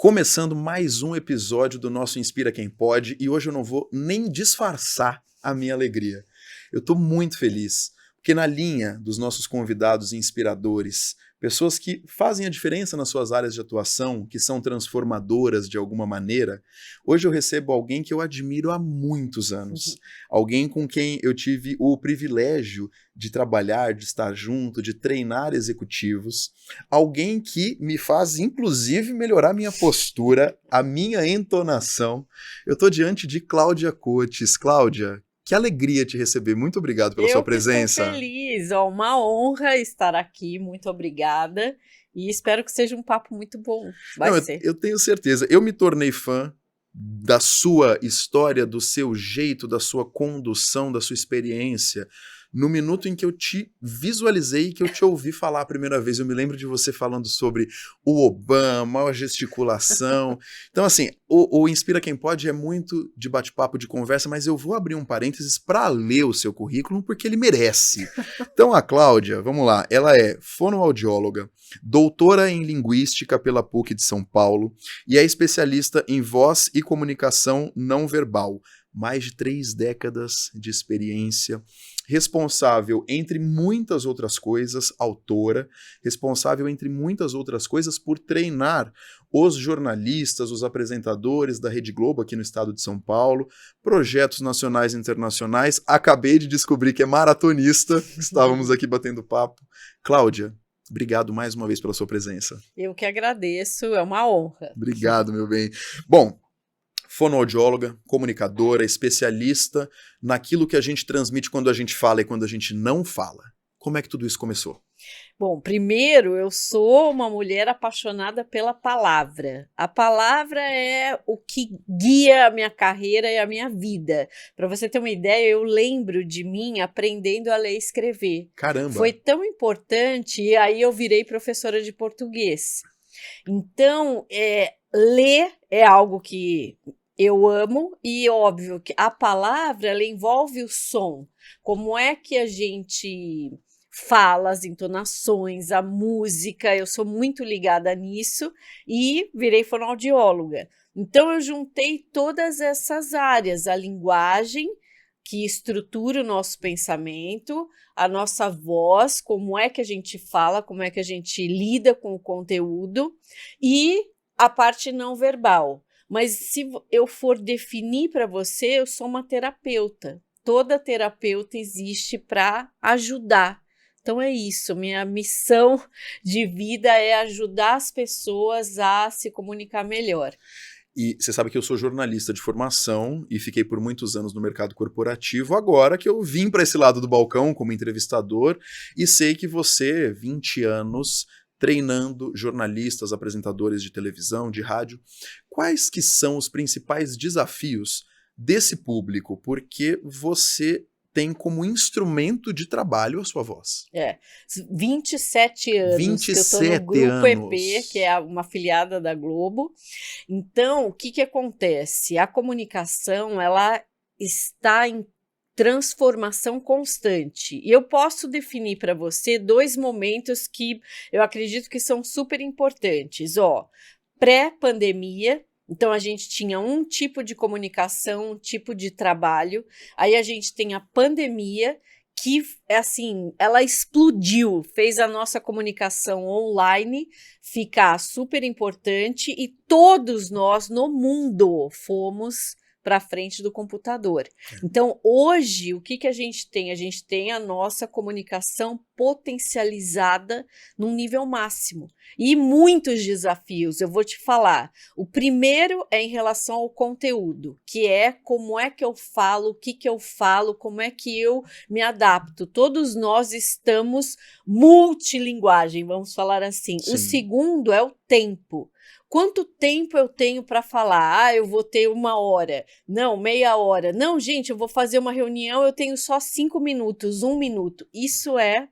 Começando mais um episódio do nosso Inspira Quem Pode, e hoje eu não vou nem disfarçar a minha alegria. Eu estou muito feliz, porque na linha dos nossos convidados inspiradores, pessoas que fazem a diferença nas suas áreas de atuação, que são transformadoras de alguma maneira, hoje eu recebo alguém que eu admiro há muitos anos. Alguém com quem eu tive o privilégio de trabalhar, de estar junto, de treinar executivos. Alguém que me faz, inclusive, melhorar minha postura, a minha entonação. Eu estou diante de Cláudia Cotes. Cláudia, que alegria te receber. Muito obrigado pela sua presença. Eu estou feliz, uma honra estar aqui, muito obrigada. E espero que seja um papo muito bom. Vai ser. Eu tenho certeza. Eu me tornei fã da sua história, do seu jeito, da sua condução, da sua experiência. No minuto em que eu te visualizei, que eu te ouvi falar a primeira vez, eu me lembro de você falando sobre o Obama, a gesticulação. Então, assim, o Inspira Quem Pode é muito de bate-papo, de conversa, mas eu vou abrir um parênteses para ler o seu currículo, porque ele merece. Então, a Cláudia, vamos lá, ela é fonoaudióloga, doutora em Linguística pela PUC de São Paulo e é especialista em voz e comunicação não verbal. Mais de 3 décadas de experiência, responsável, entre muitas outras coisas, autora, responsável, entre muitas outras coisas, por treinar os jornalistas, os apresentadores da Rede Globo aqui no estado de São Paulo, projetos nacionais e internacionais. Acabei de descobrir que é maratonista, estávamos aqui batendo papo. Cláudia, obrigado mais uma vez pela sua presença. Eu que agradeço, é uma honra. Obrigado, meu bem. Bom, fonoaudióloga, comunicadora, especialista naquilo que a gente transmite quando a gente fala e quando a gente não fala. Como é que tudo isso começou? Bom, primeiro, eu sou uma mulher apaixonada pela palavra. A palavra é o que guia a minha carreira e a minha vida. Para você ter uma ideia, eu lembro de mim aprendendo a ler e escrever. Caramba! Foi tão importante, e aí eu virei professora de português. Então, ler é algo que eu amo, e óbvio que a palavra ela envolve o som. Como é que a gente fala, as entonações, a música, eu sou muito ligada nisso e virei fonoaudióloga. Então eu juntei todas essas áreas, a linguagem que estrutura o nosso pensamento, a nossa voz, como é que a gente fala, como é que a gente lida com o conteúdo e a parte não verbal. Mas se eu for definir para você, eu sou uma terapeuta. Toda terapeuta existe para ajudar. Então é isso, minha missão de vida é ajudar as pessoas a se comunicar melhor. E você sabe que eu sou jornalista de formação e fiquei por muitos anos no mercado corporativo, agora que eu vim para esse lado do balcão como entrevistador e sei que você, 20 anos, treinando jornalistas, apresentadores de televisão, de rádio. Quais que são os principais desafios desse público? Porque você tem como instrumento de trabalho a sua voz. 27 anos 27 que eu estou no Grupo anos. EP, que é uma afiliada da Globo. Então, o que acontece? A comunicação, ela está em transformação constante. E eu posso definir para você 2 momentos que eu acredito que são super importantes. Pré-pandemia, então a gente tinha um tipo de comunicação, um tipo de trabalho. Aí a gente tem a pandemia, que, assim, ela explodiu, fez a nossa comunicação online ficar super importante e todos nós no mundo fomos para frente do computador. Então, hoje, o que a gente tem? A gente tem a nossa comunicação potencializada num nível máximo. E muitos desafios, eu vou te falar. O primeiro é em relação ao conteúdo, que é como é que eu falo, o que eu falo, como é que eu me adapto. Todos nós estamos multilinguagem, vamos falar assim. Sim. O segundo é o tempo. Quanto tempo eu tenho para falar? Eu vou ter 1 hora. Não, meia hora. Não, gente, eu vou fazer uma reunião, eu tenho só 5 minutos, 1 minuto. Isso é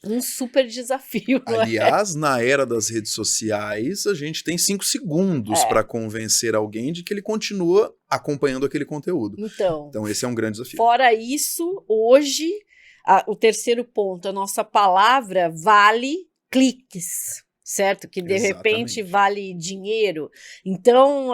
um super desafio, não é? Aliás, na era das redes sociais, a gente tem 5 segundos para convencer alguém de que ele continua acompanhando aquele conteúdo. Então esse é um grande desafio. Fora isso, hoje, o terceiro ponto, a nossa palavra vale cliques. certo? Que de repente Exatamente. vale dinheiro. Então,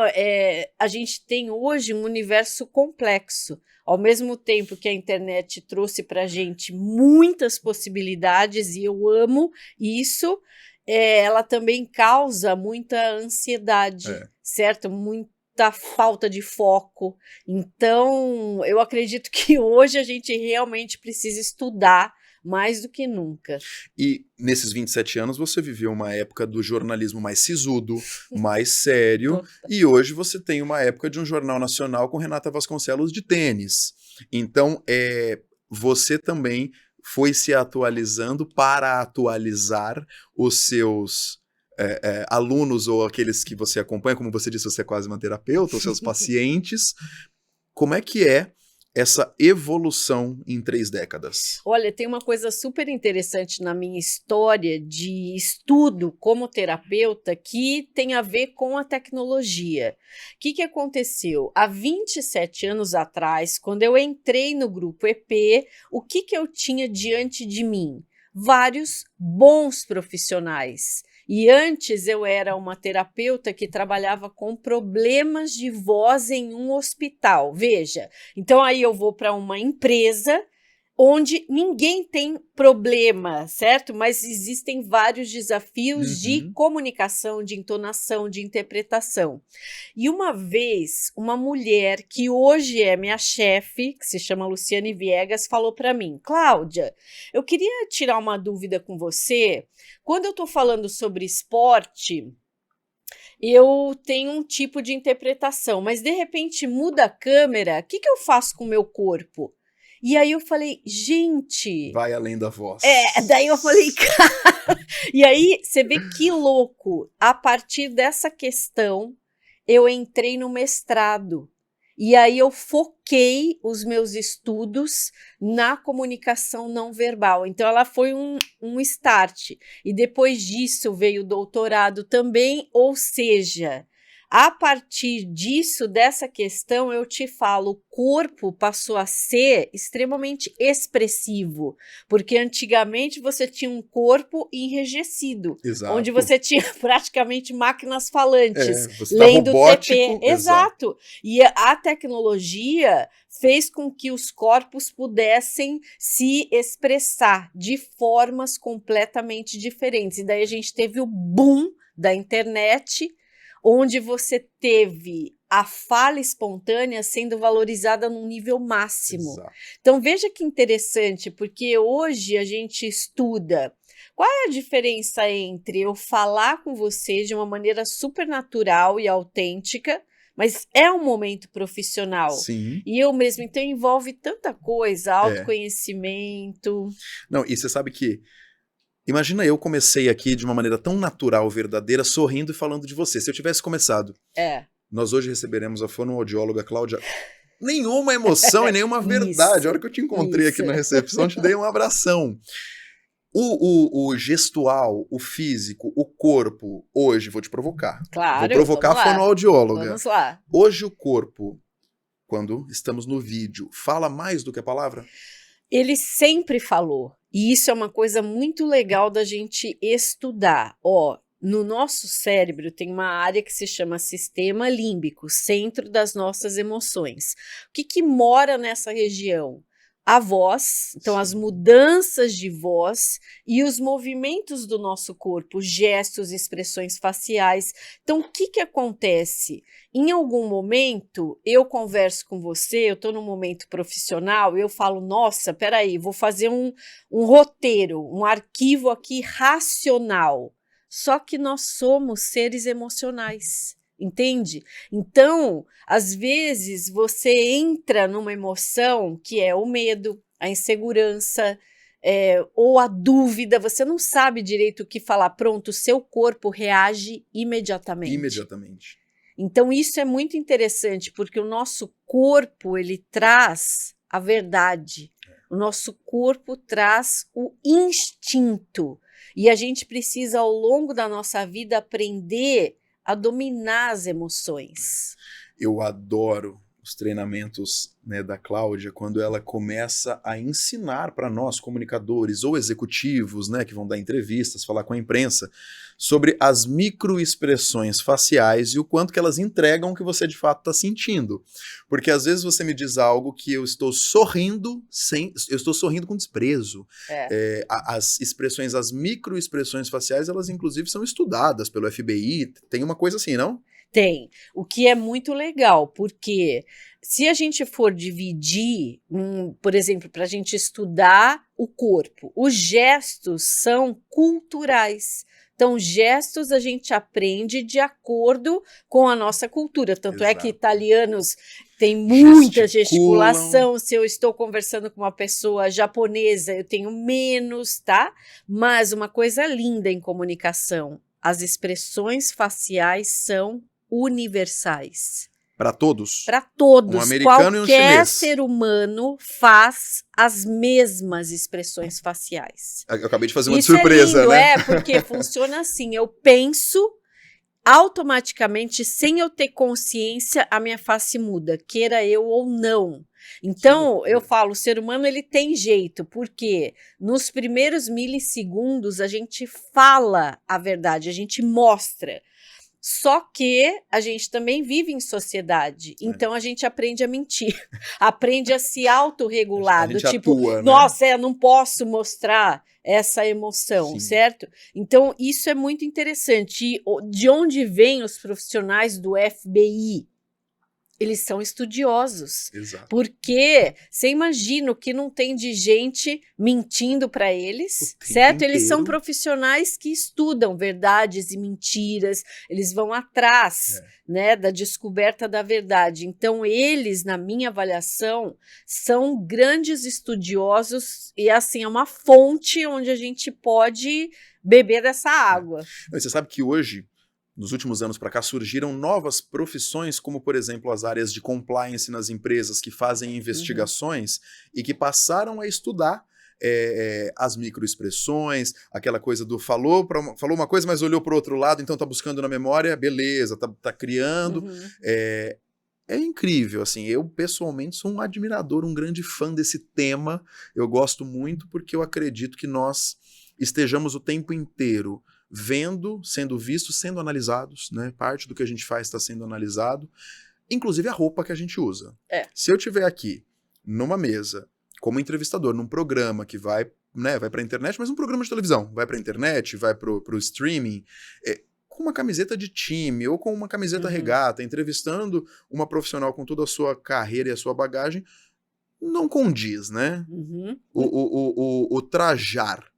a gente tem hoje um universo complexo. Ao mesmo tempo que a internet trouxe para a gente muitas possibilidades, e eu amo isso, ela também causa muita ansiedade, É. certo? Muita falta de foco. Então, eu acredito que hoje a gente realmente precisa estudar mais do que nunca. E nesses 27 anos você viveu uma época do jornalismo mais sisudo, mais sério, e hoje você tem uma época de um jornal nacional com Renata Vasconcelos de tênis. Então, você também foi se atualizando para atualizar os seus alunos ou aqueles que você acompanha, como você disse, você é quase uma terapeuta, os seus pacientes. Como é que é essa evolução em 3 décadas? Olha, tem uma coisa super interessante na minha história de estudo como terapeuta que tem a ver com a tecnologia. O que aconteceu? Há 27 anos atrás, quando eu entrei no grupo EP, o que eu tinha diante de mim? Vários bons profissionais. E antes eu era uma terapeuta que trabalhava com problemas de voz em um hospital. Veja, então aí eu vou para uma empresa onde ninguém tem problema, certo? Mas existem vários desafios de comunicação, de entonação, de interpretação. E uma vez, uma mulher que hoje é minha chefe, que se chama Luciane Viegas, falou para mim: Cláudia, eu queria tirar uma dúvida com você. Quando eu estou falando sobre esporte, eu tenho um tipo de interpretação, mas de repente muda a câmera, o que eu faço com o meu corpo? E aí eu falei, gente... Vai além da voz. Daí eu falei, cara... E aí você vê que louco. A partir dessa questão, eu entrei no mestrado. E aí eu foquei os meus estudos na comunicação não verbal. Então ela foi um start. E depois disso veio o doutorado também, ou seja... A partir disso, dessa questão, eu te falo, o corpo passou a ser extremamente expressivo, porque antigamente você tinha um corpo enrijecido, Exato. onde você tinha praticamente máquinas falantes, você tá lendo robótico, TP. Exato. E a tecnologia fez com que os corpos pudessem se expressar de formas completamente diferentes. E daí a gente teve o boom da internet, onde você teve a fala espontânea sendo valorizada num nível máximo. Exato. Então veja que interessante, porque hoje a gente estuda qual é a diferença entre eu falar com você de uma maneira super natural e autêntica, mas é um momento profissional. Sim. E eu mesmo, então envolve tanta coisa, autoconhecimento. Não, e você sabe que imagina eu comecei aqui de uma maneira tão natural, verdadeira, sorrindo e falando de você. Se eu tivesse começado, nós hoje receberemos a fonoaudióloga Cláudia. Nenhuma emoção e nenhuma verdade. Isso, A hora que eu te encontrei aqui na recepção, te dei um abração. O gestual, o físico, o corpo, hoje, vou te provocar. Claro, vou provocar a fonoaudióloga. Vamos lá. Hoje o corpo, quando estamos no vídeo, fala mais do que a palavra? Ele sempre falou. E isso é uma coisa muito legal da gente estudar. No nosso cérebro tem uma área que se chama sistema límbico, centro das nossas emoções. O que mora nessa região? A voz, então as mudanças de voz e os movimentos do nosso corpo, gestos, expressões faciais. Então, o que acontece? Em algum momento, eu converso com você, eu estou num momento profissional, eu falo, nossa, peraí, vou fazer um roteiro, um arquivo aqui racional. Só que nós somos seres emocionais. Entende? Então, às vezes, você entra numa emoção que é o medo, a insegurança, ou a dúvida, você não sabe direito o que falar. Pronto, o seu corpo reage imediatamente. Imediatamente. Então, isso é muito interessante, porque o nosso corpo, ele traz a verdade. O nosso corpo traz o instinto. E a gente precisa, ao longo da nossa vida, aprender a dominar as emoções. Eu adoro os treinamentos, né, da Cláudia, quando ela começa a ensinar para nós, comunicadores ou executivos, né, que vão dar entrevistas, falar com a imprensa, sobre as microexpressões faciais e o quanto que elas entregam o que você de fato está sentindo. Porque às vezes você me diz algo que eu estou sorrindo eu estou sorrindo com desprezo. As expressões, as microexpressões faciais, elas inclusive são estudadas pelo FBI. Tem uma coisa assim, não? Tem, o que é muito legal, porque se a gente for dividir, por exemplo, para a gente estudar o corpo, os gestos são culturais. Então, gestos a gente aprende de acordo com a nossa cultura. Tanto é que italianos têm muita gesticulação. Se eu estou conversando com uma pessoa japonesa, eu tenho menos, tá? Mas uma coisa linda em comunicação, as expressões faciais são universais. Para todos? Para todos. Um americano e um chinês. Qualquer ser humano faz as mesmas expressões faciais. Eu acabei de fazer uma surpresa, é lindo, né? Porque funciona assim. Eu penso, automaticamente, sem eu ter consciência, a minha face muda, queira eu ou não. Então, eu falo, o ser humano ele tem jeito, porque nos primeiros milissegundos a gente fala a verdade, a gente mostra. Só que a gente também vive em sociedade, então a gente aprende a mentir, aprende a se autorregular, do tipo, atua, né? Nossa, eu não posso mostrar essa emoção, certo? Então isso é muito interessante. E de onde vêm os profissionais do FBI? Eles são estudiosos. Exato. Porque você imagina o que não tem de gente mentindo para eles, certo? Inteiro. Eles são profissionais que estudam verdades e mentiras, eles vão atrás, né, da descoberta da verdade. Então, eles, na minha avaliação, são grandes estudiosos e, assim, é uma fonte onde a gente pode beber dessa água. Você sabe que hoje, nos últimos anos para cá, surgiram novas profissões, como, por exemplo, as áreas de compliance nas empresas que fazem investigações e que passaram a estudar as microexpressões, aquela coisa do falou uma coisa, mas olhou para o outro lado, então tá buscando na memória, beleza, tá criando. É incrível, assim, eu pessoalmente sou um admirador, um grande fã desse tema, eu gosto muito porque eu acredito que nós estejamos o tempo inteiro vendo, sendo vistos, sendo analisados, né? Parte do que a gente faz está sendo analisado, inclusive a roupa que a gente usa. Se eu estiver aqui, numa mesa, como entrevistador, num programa que vai para a internet, mas um programa de televisão, vai para a internet, vai para o streaming, com uma camiseta de time ou com uma camiseta regata, entrevistando uma profissional com toda a sua carreira e a sua bagagem, não condiz, né? O trajar,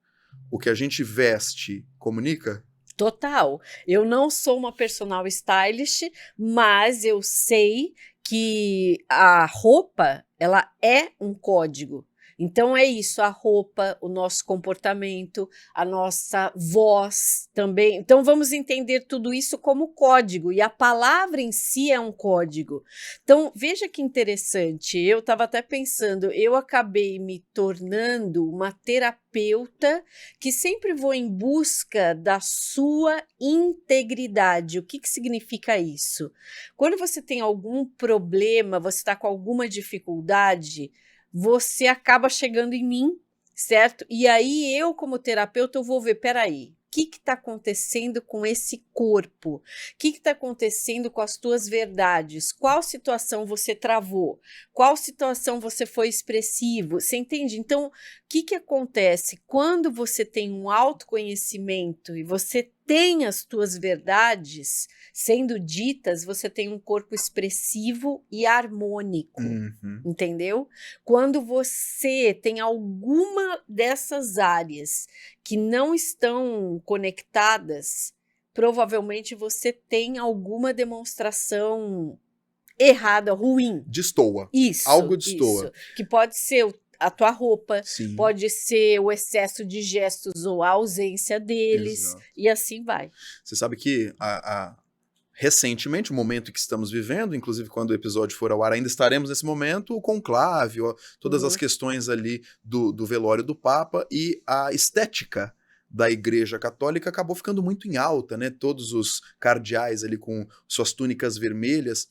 o que a gente veste, comunica? Total. Eu não sou uma personal stylist, mas eu sei que a roupa, ela é um código. Então é isso, a roupa, o nosso comportamento, a nossa voz também. Então vamos entender tudo isso como código, e a palavra em si é um código. Então veja que interessante, eu estava até pensando, eu acabei me tornando uma terapeuta que sempre vou em busca da sua integridade. O que significa isso? Quando você tem algum problema, você está com alguma dificuldade, você acaba chegando em mim, certo? E aí eu, como terapeuta, eu vou ver, peraí, o que está acontecendo com esse corpo? O que está acontecendo com as tuas verdades? Qual situação você travou? Qual situação você foi expressivo? Você entende? Então, o que acontece? Quando você tem um autoconhecimento e você tem as tuas verdades sendo ditas, você tem um corpo expressivo e harmônico, entendeu? Quando você tem alguma dessas áreas que não estão conectadas, provavelmente você tem alguma demonstração errada, ruim. Destoa. Isso. Algo destoa. Isso. Que pode ser a tua roupa, Sim. pode ser o excesso de gestos ou a ausência deles, Exato. E assim vai. Você sabe que recentemente, o momento que estamos vivendo, inclusive quando o episódio for ao ar, ainda estaremos nesse momento, o conclave, todas as questões ali do velório do Papa, e a estética da Igreja Católica acabou ficando muito em alta, né? Todos os cardeais ali com suas túnicas vermelhas.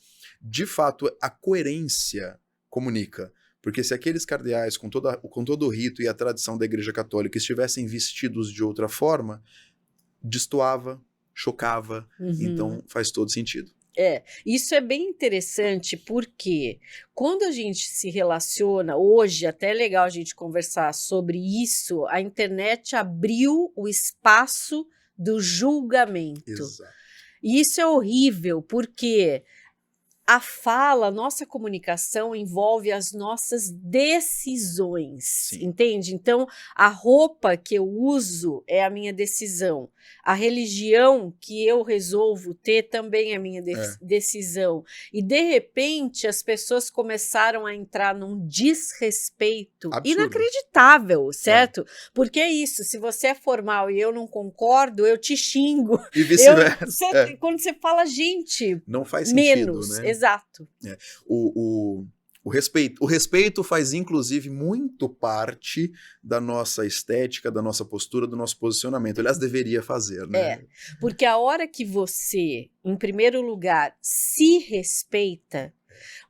de fato, a coerência comunica. Porque se aqueles cardeais, com todo o rito e a tradição da Igreja Católica, estivessem vestidos de outra forma, destoava, chocava, então faz todo sentido. Isso é bem interessante porque quando a gente se relaciona, hoje até é legal a gente conversar sobre isso, a internet abriu o espaço do julgamento. Exato. E isso é horrível porque a fala, a nossa comunicação envolve as nossas decisões, Sim. entende? Então, a roupa que eu uso é a minha decisão. A religião que eu resolvo ter também é a minha decisão. E, de repente, as pessoas começaram a entrar num desrespeito Absurdo. inacreditável, certo? Porque é isso, se você é formal e eu não concordo, eu te xingo. E vice-versa. Quando você fala, gente, não faz sentido, menos, né? Exato. O respeito faz, inclusive, muito parte da nossa estética, da nossa postura, do nosso posicionamento. Aliás, deveria fazer, né? Porque a hora que você, em primeiro lugar, se respeita,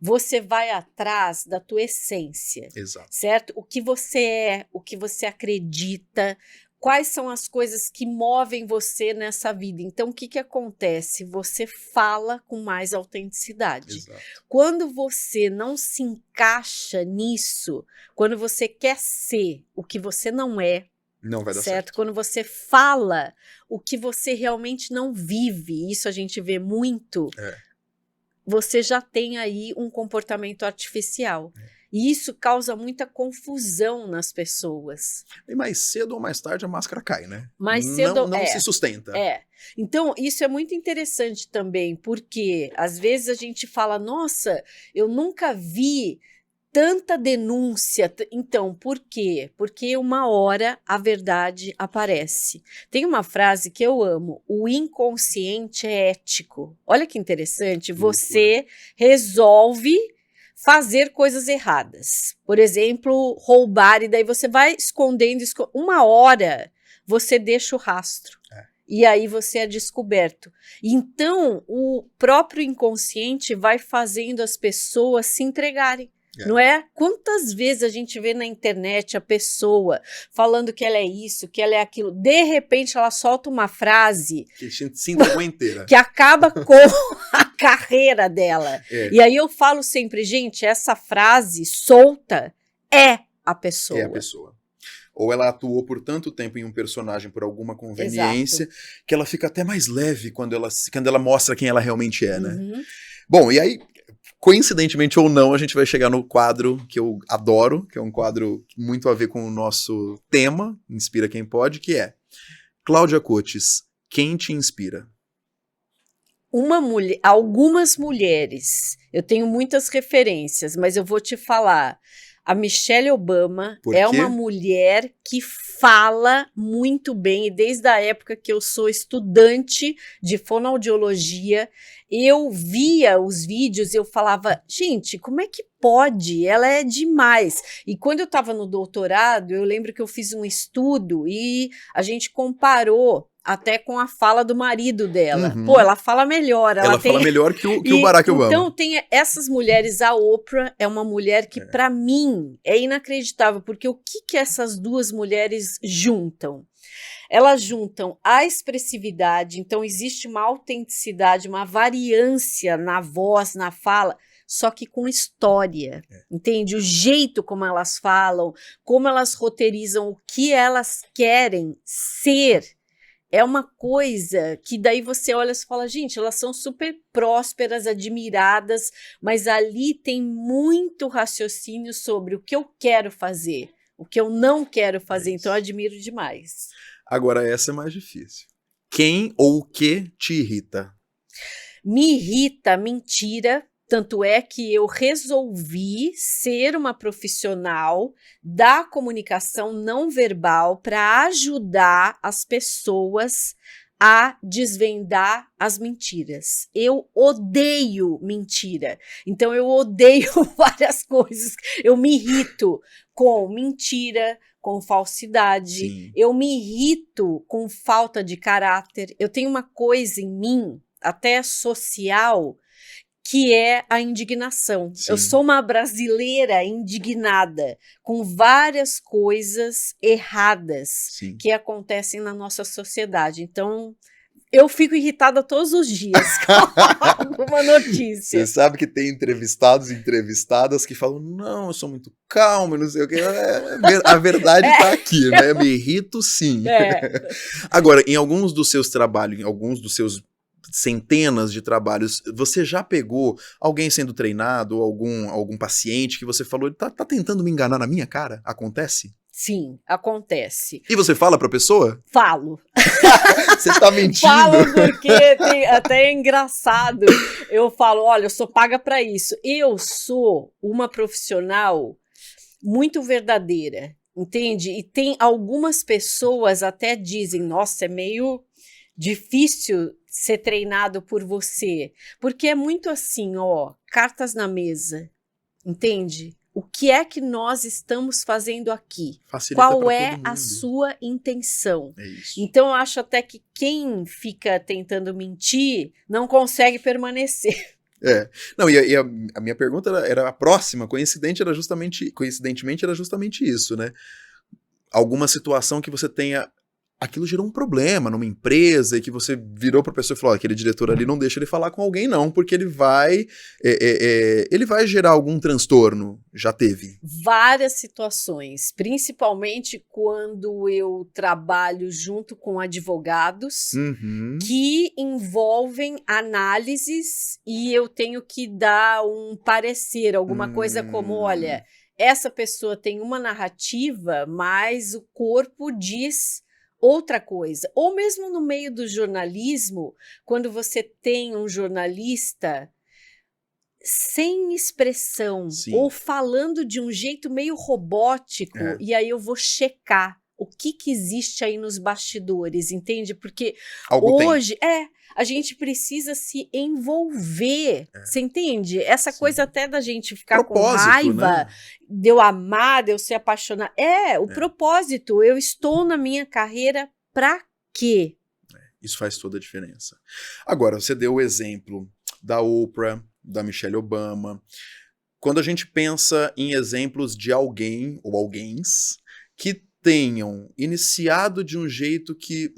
você vai atrás da tua essência. Exato. Certo? O que você é, o que você acredita, quais são as coisas que movem você nessa vida. Então, o que acontece? Você fala com mais autenticidade. Exato. Quando você não se encaixa nisso, quando você quer ser o que você não é, não vai dar certo. Quando você fala o que você realmente não vive, isso a gente vê muito, você já tem aí um comportamento artificial. E isso causa muita confusão nas pessoas. E mais cedo ou mais tarde a máscara cai, né? Mais cedo não se sustenta. Então, isso é muito interessante também, porque às vezes a gente fala, nossa, eu nunca vi tanta denúncia. Então, por quê? Porque uma hora a verdade aparece. Tem uma frase que eu amo, o inconsciente é ético. Olha que interessante, você resolve fazer coisas erradas. Por exemplo, roubar, e daí você vai escondendo, uma hora você deixa o rastro. E aí você é descoberto. Então, o próprio inconsciente vai fazendo as pessoas se entregarem. Não é? Quantas vezes a gente vê na internet a pessoa falando que ela é isso, que ela é aquilo, de repente ela solta uma frase que se entregou inteira, que acaba com a carreira dela. E aí eu falo sempre, gente, essa frase solta é a pessoa. É a pessoa. Ou ela atuou por tanto tempo em um personagem por alguma conveniência, que ela fica até mais leve quando ela mostra quem ela realmente é, né? Bom, e aí, coincidentemente ou não, a gente vai chegar no quadro que eu adoro, que é um quadro muito a ver com o nosso tema, Inspira Quem Pode, que é Cláudia Cotes, quem te inspira? Algumas mulheres, eu tenho muitas referências, mas eu vou te falar. A Michelle Obama é uma mulher que fala muito bem, e desde a época que eu sou estudante de fonoaudiologia, eu via os vídeos e eu falava, gente, como é que pode? Ela é demais. E quando eu estava no doutorado, eu lembro que eu fiz um estudo e a gente comparou até com a fala do marido dela. Pô, ela fala melhor. Ela fala melhor que o Barack Obama. Então, tem essas mulheres, a Oprah é uma mulher que, para mim, é inacreditável, porque o que essas duas mulheres juntam? Elas juntam a expressividade, então existe uma autenticidade, uma variância na voz, na fala, só que com história, entende? O jeito como elas falam, como elas roteirizam, o que elas querem ser, é uma coisa que daí você olha e fala, gente, elas são super prósperas, admiradas, mas ali tem muito raciocínio sobre o que eu quero fazer, o que eu não quero fazer, então eu admiro demais. Agora essa é mais difícil. Quem ou o que te irrita? Me irrita a mentira, tanto é que eu resolvi ser uma profissional da comunicação não verbal para ajudar as pessoas a desvendar as mentiras. Eu odeio mentira. Então eu odeio várias coisas. Eu me irrito com mentira, com falsidade. Sim. Eu me irrito com falta de caráter. Eu tenho uma coisa em mim, até social, que é a indignação. Sim. Eu sou uma brasileira indignada com várias coisas erradas Sim. que acontecem na nossa sociedade. Então, eu fico irritada todos os dias com alguma notícia. Você sabe que tem entrevistados e entrevistadas que falam, não, eu sou muito calmo, não sei o quê. A verdade tá aqui, né? Me irrito sim. Agora, em alguns dos seus trabalhos, em alguns dos seus centenas de trabalhos, você já pegou alguém sendo treinado, algum paciente que você falou, tá tentando me enganar na minha cara? Acontece? Sim, acontece. E você fala pra pessoa? Falo. Você tá mentindo? Falo porque até é engraçado. Eu falo, olha, eu sou paga pra isso. Eu sou uma profissional muito verdadeira, entende? E tem algumas pessoas até dizem, nossa, é meio difícil ser treinado por você, porque é muito assim, ó, cartas na mesa, entende? O que é que nós estamos fazendo aqui? Facilita Qual pra é todo a mundo. sua intenção? É isso. Então, eu acho até que quem fica tentando mentir não consegue permanecer. Não, e a minha pergunta era a próxima, coincidentemente era justamente isso, né? Alguma situação que você tenha, aquilo gerou um problema numa empresa e que você virou pra pessoa e falou, aquele diretor ali não deixa ele falar com alguém não, porque ele vai gerar algum transtorno. Já teve? Várias situações, principalmente quando eu trabalho junto com advogados, que envolvem análises e eu tenho que dar um parecer, alguma coisa como, olha, essa pessoa tem uma narrativa, mas o corpo diz outra coisa. Ou mesmo no meio do jornalismo, quando você tem um jornalista sem expressão, Sim. ou falando de um jeito meio robótico, e aí eu vou checar o que existe aí nos bastidores, entende? Porque hoje, a gente precisa se envolver, você entende? Essa coisa até da gente ficar com raiva, né? de eu amar, de eu ser apaixonada. O propósito, eu estou na minha carreira pra quê? Isso faz toda a diferença. Agora, você deu o exemplo da Oprah, da Michelle Obama. Quando a gente pensa em exemplos de alguém ou alguéns que tenham iniciado de um jeito que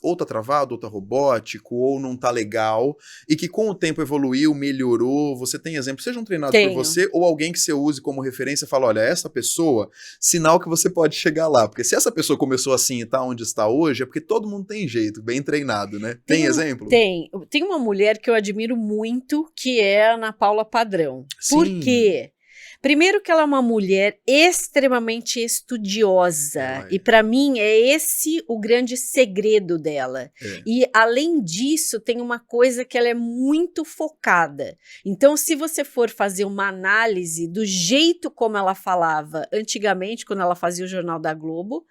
ou tá travado, ou tá robótico, ou não tá legal, e que com o tempo evoluiu, melhorou, você tem exemplos, sejam treinados por você, ou alguém que você use como referência e fala, olha, essa pessoa, sinal que você pode chegar lá, porque se essa pessoa começou assim e tá onde está hoje, é porque todo mundo tem jeito, bem treinado, né? Tem exemplo? Tem uma mulher que eu admiro muito, que é a Ana Paula Padrão. Por quê? Primeiro que ela é uma mulher extremamente estudiosa, e para mim é esse o grande segredo dela. E além disso, tem uma coisa que ela é muito focada. Então, se você for fazer uma análise do jeito como ela falava antigamente, quando ela fazia o Jornal da Globo,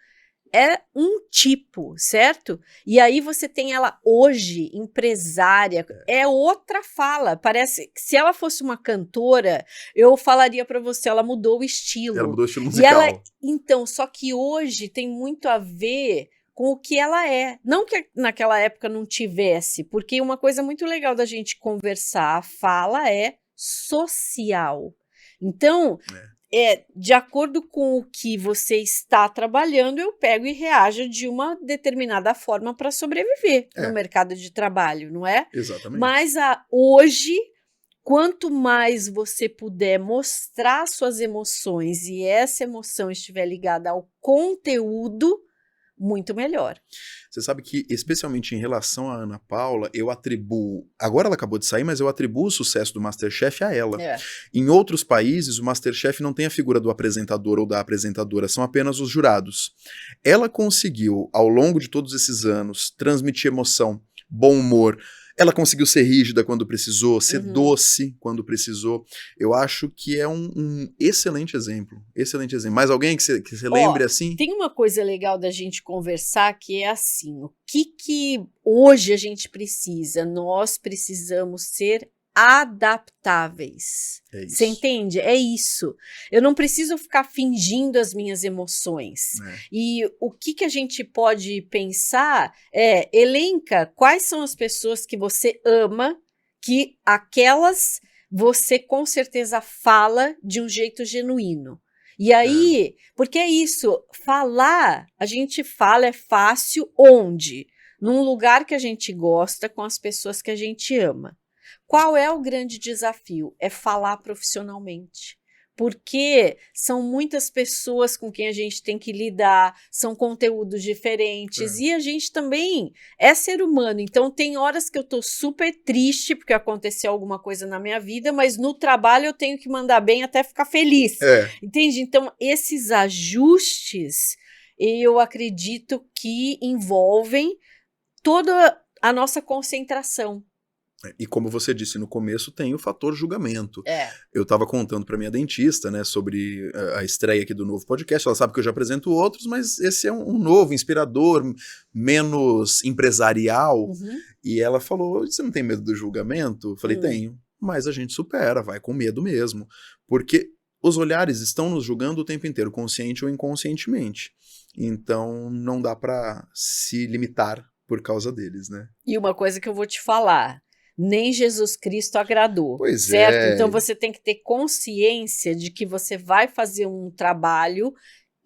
é um tipo, certo? E aí você tem ela hoje, empresária, é outra fala. Parece que se ela fosse uma cantora, eu falaria pra você, ela mudou o estilo. Ela mudou o estilo musical. Então, só que hoje tem muito a ver com o que ela é. Não que naquela época não tivesse, porque uma coisa muito legal da gente conversar, a fala é social. Então, de acordo com o que você está trabalhando, eu pego e reajo de uma determinada forma para sobreviver no mercado de trabalho, não é? Exatamente. Mas hoje, quanto mais você puder mostrar suas emoções e essa emoção estiver ligada ao conteúdo, muito melhor. Você sabe que, especialmente em relação a Ana Paula, eu atribuo... Agora ela acabou de sair, mas eu atribuo o sucesso do MasterChef a ela. Em outros países, o MasterChef não tem a figura do apresentador ou da apresentadora, são apenas os jurados. Ela conseguiu, ao longo de todos esses anos, transmitir emoção, bom humor. Ela conseguiu ser rígida quando precisou, ser doce quando precisou. Eu acho que é um excelente exemplo. Excelente exemplo. Mais alguém que você lembre assim? Tem uma coisa legal da gente conversar que é assim, o que hoje a gente precisa? Nós precisamos ser adaptáveis. Você entende? É isso. Eu não preciso ficar fingindo as minhas emoções. E o que a gente pode pensar elenca quais são as pessoas que você ama, que aquelas você com certeza fala de um jeito genuíno. E aí, porque é isso, falar, a gente fala, é fácil onde? Num lugar que a gente gosta, com as pessoas que a gente ama. Qual é o grande desafio? É falar profissionalmente. Porque são muitas pessoas com quem a gente tem que lidar, são conteúdos diferentes, e a gente também é ser humano. Então, tem horas que eu tô super triste porque aconteceu alguma coisa na minha vida, mas no trabalho eu tenho que mandar bem até ficar feliz. Entende? Então, esses ajustes, eu acredito que envolvem toda a nossa concentração. E como você disse no começo, tem o fator julgamento. Eu estava contando para minha dentista, né, sobre a estreia aqui do novo podcast. Ela sabe que eu já apresento outros, mas esse é um novo, inspirador, menos empresarial. E ela falou, você não tem medo do julgamento? Eu falei, tenho, mas a gente supera, vai com medo mesmo. Porque os olhares estão nos julgando o tempo inteiro, consciente ou inconscientemente. Então não dá para se limitar por causa deles, né? E uma coisa que eu vou te falar, nem Jesus Cristo agradou, pois certo? Então você tem que ter consciência de que você vai fazer um trabalho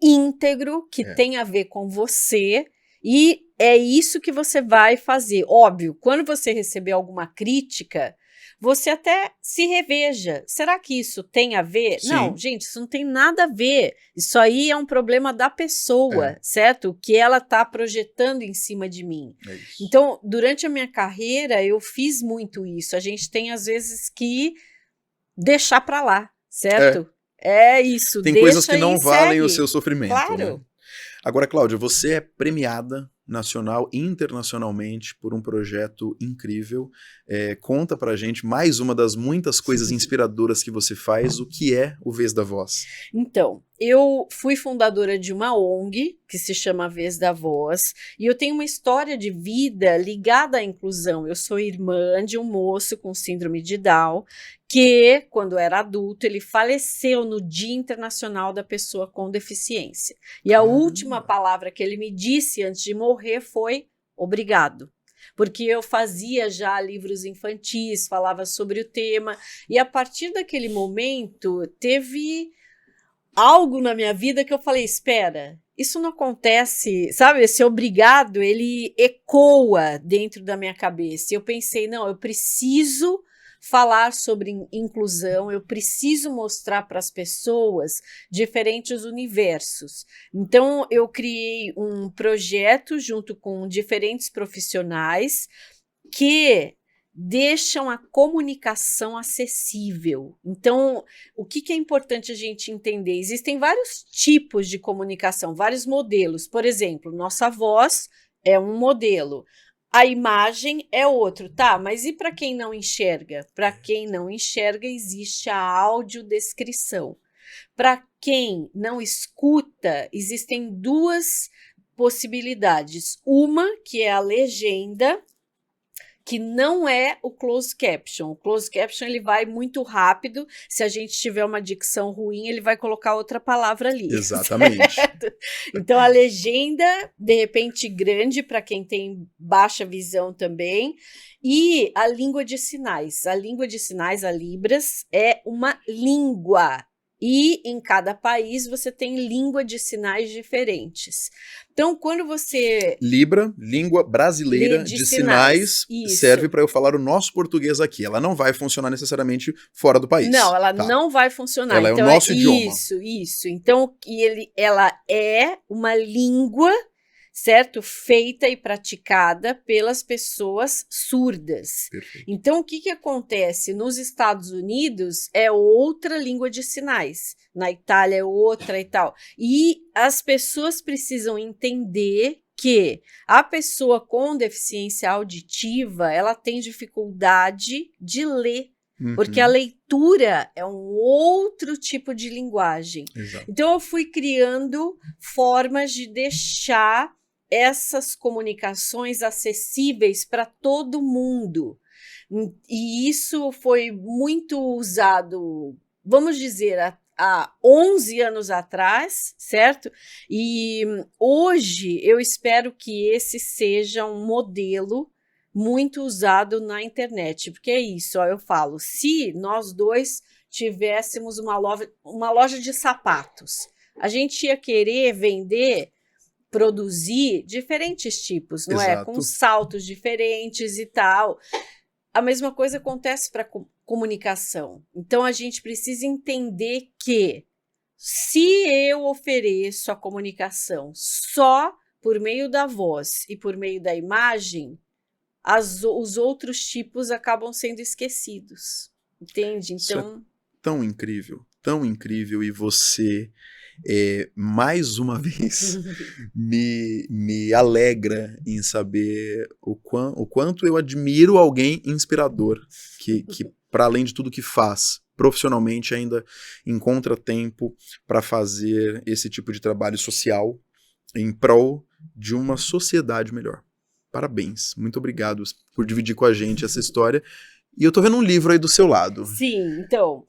íntegro que tem a ver com você e é isso que você vai fazer. Óbvio, quando você receber alguma crítica, você até se reveja. Será que isso tem a ver? Sim. Não, gente, isso não tem nada a ver. Isso aí é um problema da pessoa, certo? Que ela está projetando em cima de mim. Então, durante a minha carreira, eu fiz muito isso. A gente tem, às vezes, que deixar para lá, certo? É isso. Tem deixa coisas que não valem segue. o seu sofrimento. Claro. Né? Agora, Cláudia, você é premiada nacional e internacionalmente por um projeto incrível. Conta pra gente mais uma das muitas coisas inspiradoras que você faz, o que é o Vez da Voz. Então, eu fui fundadora de uma ONG que se chama Vez da Voz e eu tenho uma história de vida ligada à inclusão. Eu sou irmã de um moço com síndrome de Down que, quando era adulto, ele faleceu no Dia Internacional da Pessoa com Deficiência. E a última palavra que ele me disse antes de morrer foi obrigado. Porque eu fazia já livros infantis, falava sobre o tema, e a partir daquele momento teve algo na minha vida que eu falei, espera, isso não acontece, sabe? Esse obrigado, ele ecoa dentro da minha cabeça. E eu pensei, não, eu preciso falar sobre inclusão, eu preciso mostrar para as pessoas diferentes universos. Então, eu criei um projeto junto com diferentes profissionais que deixam a comunicação acessível. Então, o que é importante a gente entender? Existem vários tipos de comunicação, vários modelos. Por exemplo, nossa voz é um modelo. A imagem é outro, tá? Mas e para quem não enxerga? Para quem não enxerga, existe a audiodescrição. Para quem não escuta, existem duas possibilidades. Uma, que é a legenda, que não é o closed caption. O closed caption ele vai muito rápido. Se a gente tiver uma dicção ruim, ele vai colocar outra palavra ali. Exatamente. Certo? Então, a legenda, de repente, grande para quem tem baixa visão também. E a língua de sinais. A língua de sinais, a Libras, é uma língua. E em cada país você tem língua de sinais diferentes. Então, quando você... Libra, língua brasileira de sinais serve para eu falar o nosso português aqui. Ela não vai funcionar necessariamente fora do país. Não, ela não vai funcionar. Ela então, é o nosso idioma. Isso. Então, ela é uma língua, certo? Feita e praticada pelas pessoas surdas. Perfeito. Então, o que acontece? Nos Estados Unidos é outra língua de sinais. Na Itália é outra e tal. E as pessoas precisam entender que a pessoa com deficiência auditiva, ela tem dificuldade de ler. Porque a leitura é um outro tipo de linguagem. Exato. Então, eu fui criando formas de deixar essas comunicações acessíveis para todo mundo. E isso foi muito usado, vamos dizer, há 11 anos atrás, certo? E hoje eu espero que esse seja um modelo muito usado na internet, porque é isso, ó, eu falo, se nós dois tivéssemos uma loja de sapatos, a gente ia querer vender, produzir diferentes tipos, não é? Com Exato. saltos diferentes e tal. A mesma coisa acontece para comunicação. Então, a gente precisa entender que se eu ofereço a comunicação só por meio da voz e por meio da imagem, os outros tipos acabam sendo esquecidos, entende? Então, tão incrível, e você, mais uma vez, me alegra em saber o quanto eu admiro alguém inspirador, que para além de tudo que faz, profissionalmente ainda encontra tempo para fazer esse tipo de trabalho social em prol de uma sociedade melhor. Parabéns, muito obrigado por dividir com a gente essa história. E eu tô vendo um livro aí do seu lado. Sim, então,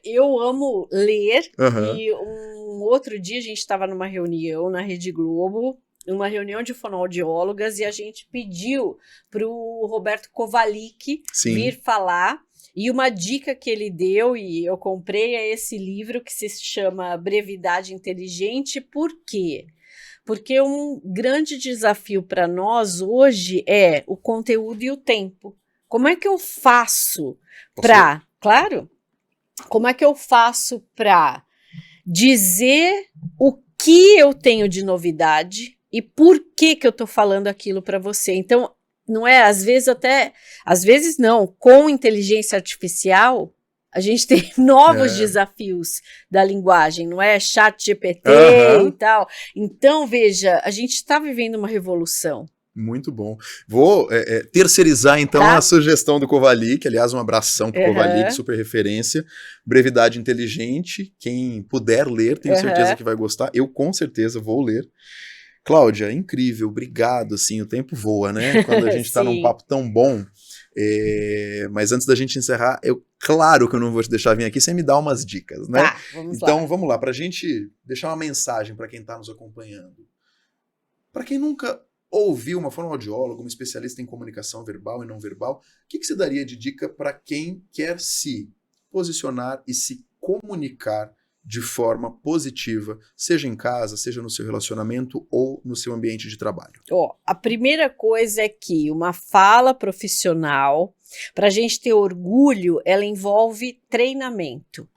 eu amo ler, Uhum. e um outro dia a gente estava numa reunião na Rede Globo, uma reunião de fonoaudiólogas, e a gente pediu para o Roberto Kovalik vir falar, e uma dica que ele deu, e eu comprei, é esse livro que se chama Brevidade Inteligente. Por quê? Porque um grande desafio para nós hoje é o conteúdo e o tempo. Como é que eu faço para, claro, como é que eu faço para dizer o que eu tenho de novidade e por que eu estou falando aquilo para você? Então, não é, às vezes não, com inteligência artificial, a gente tem novos desafios da linguagem, não é? ChatGPT e tal. Então, veja, a gente está vivendo uma revolução. Muito bom. Vou terceirizar, então, a sugestão do Kovalik. Aliás, um abração pro Kovalik, super referência. Brevidade Inteligente. Quem puder ler, tenho certeza que vai gostar. Eu, com certeza, vou ler. Cláudia, incrível. Obrigado. Assim, o tempo voa, né? Quando a gente está num papo tão bom. Mas antes da gente encerrar, claro que eu não vou te deixar vir aqui sem me dar umas dicas, né? Vamos lá. Pra gente deixar uma mensagem para quem está nos acompanhando. Para quem nunca ouviu uma fonoaudióloga, uma especialista em comunicação verbal e não verbal, o que você daria de dica para quem quer se posicionar e se comunicar de forma positiva, seja em casa, seja no seu relacionamento ou no seu ambiente de trabalho? A primeira coisa é que uma fala profissional, para a gente ter orgulho, ela envolve treinamento.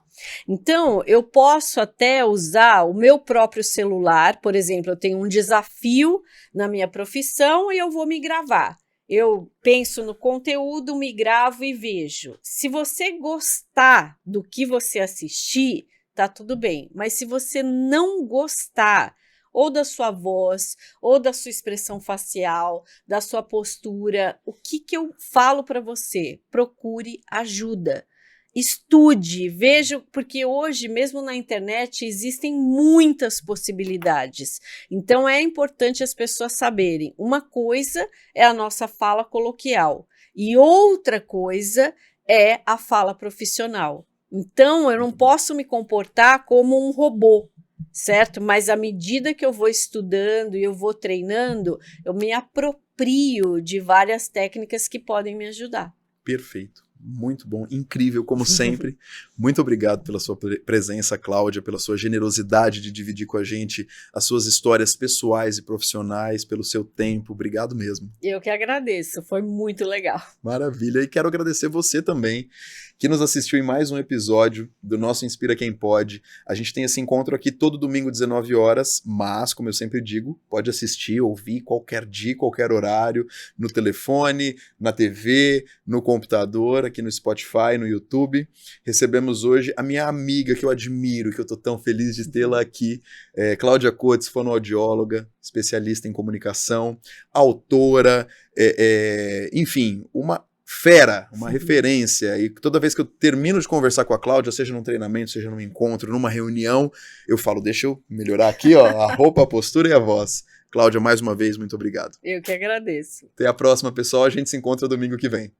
Então, eu posso até usar o meu próprio celular, por exemplo, eu tenho um desafio na minha profissão e eu vou me gravar. Eu penso no conteúdo, me gravo e vejo. Se você gostar do que você assistir, tá tudo bem. Mas se você não gostar, ou da sua voz, ou da sua expressão facial, da sua postura, o que eu falo para você? Procure ajuda. Estude, veja, porque hoje, mesmo na internet, existem muitas possibilidades. Então, é importante as pessoas saberem. Uma coisa é a nossa fala coloquial e outra coisa é a fala profissional. Então, eu não posso me comportar como um robô, certo? Mas à medida que eu vou estudando e eu vou treinando, eu me aproprio de várias técnicas que podem me ajudar. Perfeito. Muito bom, incrível, como sempre. Muito obrigado pela sua presença, Cláudia, pela sua generosidade de dividir com a gente as suas histórias pessoais e profissionais, pelo seu tempo. Obrigado mesmo. Eu que agradeço, foi muito legal. Maravilha, e quero agradecer você também, que nos assistiu em mais um episódio do nosso Inspira Quem Pode. A gente tem esse encontro aqui todo domingo, 19 horas, mas, como eu sempre digo, pode assistir, ouvir qualquer dia, qualquer horário, no telefone, na TV, no computador, aqui no Spotify, no YouTube. Recebemos hoje a minha amiga, que eu admiro, que eu tô tão feliz de tê-la aqui, Cláudia Coates, fonoaudióloga, especialista em comunicação, autora, enfim, uma fera, uma referência, e toda vez que eu termino de conversar com a Cláudia, seja num treinamento, seja num encontro, numa reunião, eu falo, deixa eu melhorar aqui, ó, a roupa, a postura e a voz. Cláudia, mais uma vez, muito obrigado. Eu que agradeço. Até a próxima, pessoal, a gente se encontra domingo que vem.